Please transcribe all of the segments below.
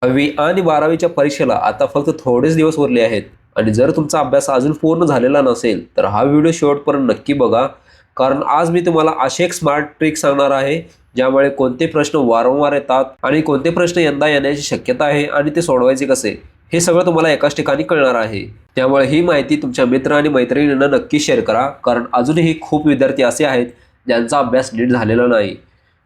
10वी आणि 12वीच्या परीक्षेला आता फक्त थोडेच दिवस उरले आहेत आणि जर तुमचा अभ्यास अजून पूर्ण झालेला नसेल तर हा व्हिडिओ शेवटपर्यंत नक्की बघा. कारण आज मी तुम्हाला अशी एक स्मार्ट ट्रिक सांगणार आहे ज्यामुळे कोणते प्रश्न वारंवार येतात आणि कोणते प्रश्न यंदा येण्याची शक्यता आहे आणि ते सोडवायचे कसे हे सगळं तुम्हाला एकाच ठिकाणी कळणार आहे. त्यामुळे ही माहिती तुमच्या मित्र आणि मैत्रिणींना नक्की शेअर करा, कारण अजूनही खूप विद्यार्थी असे आहेत ज्यांचा अभ्यास नीट झालेला नाही.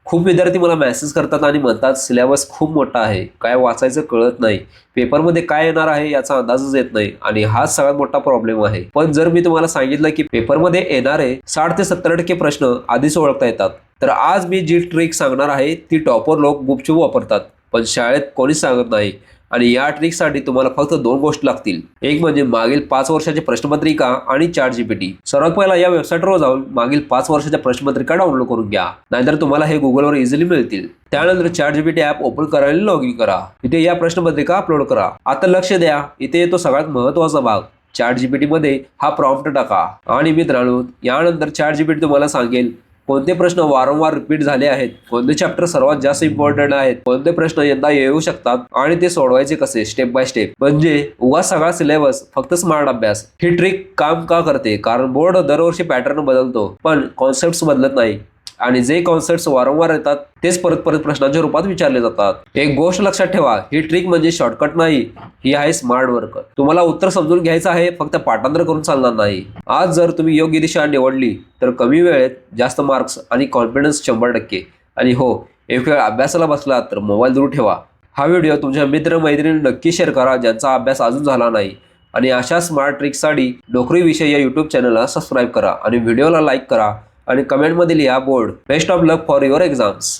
खूप विद्यार्थी मला मेसेज करतात आणि म्हणतात सिलेबस खूप मोठा आहे, काय वाचायचं कळत नाही, पेपरमध्ये काय येणार आहे याचा अंदाजच येत नाही आणि हाच सगळ्यात मोठा प्रॉब्लेम आहे. पण जर मी तुम्हाला सांगितलं की पेपरमध्ये येणारे 60 ते 70% प्रश्न आधीच ओळखता येतात, तर आज मी जी ट्रिक सांगणार आहे ती टॉपर लोक गुपचूप वापरतात पण शाळेत कोणीच सांगत नाही. आणि या ट्रिकसाठी तुम्हाला फक्त 2 गोष्टी लागतील. एक म्हणजे मागील 5 वर्षाची प्रश्नपत्रिका आणि ChatGPT. सर्वात पहिला या वेबसाईटवर जाऊन मागील 5 वर्षाच्या प्रश्नपत्रिका डाउनलोड करून घ्या, नाहीतर तुम्हाला हे गुगलवर इझिली मिळतील. त्यानंतर ChatGPT ॲप ओपन करा आणि लॉग इन करा. इथे या प्रश्नपत्रिका अपलोड करा. आता लक्ष द्या, इथे येतो सगळ्यात महत्त्वाचा भाग. ChatGPT मध्ये हा प्रॉम्प्ट टाका आणि मित्रांनो यानंतर ChatGPT तुम्हाला सांगेल कोणते प्रश्न वारंवार रिपीट झाले आहेत, कोणते चॅप्टर सर्वात जास्त इम्पॉर्टंट आहेत, कोणते प्रश्न यंदा येऊ शकतात आणि ते सोडवायचे कसे स्टेप बाय स्टेप. म्हणजे उगा सगळा सिलेबस फक्त स्मार्ट अभ्यास. ही ट्रिक काम का करते? कारण बोर्ड दरवर्षी पॅटर्न बदलतो पण कॉन्सेप्ट्स बदलत नाही आणि जे कॉन्सेप्ट्स वारंवार येतात तेच परत परत प्रश्नांच्या रूपात विचारले जातात. एक गोष्ट लक्षात ठेवा, ही ट्रिक म्हणजे शॉर्टकट नाही, ही आहे स्मार्ट वर्क. तुम्हाला उत्तर समजून घ्यायचं आहे, फक्त पाठांतर करून चालणार नाही. आज जर तुम्ही योग्य दिशा निवडली तर कमी वेळेत जास्त मार्क्स आणि कॉन्फिडन्स 100%. आणि हो, एक वेळ अभ्यासाला बसला तर मोबाईल दूर ठेवा. हा व्हिडिओ तुमच्या मित्र मैत्रिणी नक्की शेअर करा ज्यांचा अभ्यास अजून झाला नाही. आणि अशा स्मार्ट ट्रिक्ससाठी नोकरी विषय या यूट्यूब चॅनलला सबस्क्राईब करा आणि व्हिडिओला लाईक करा आणि कमेंटमध्ये लिहा board. Best of luck for your exams.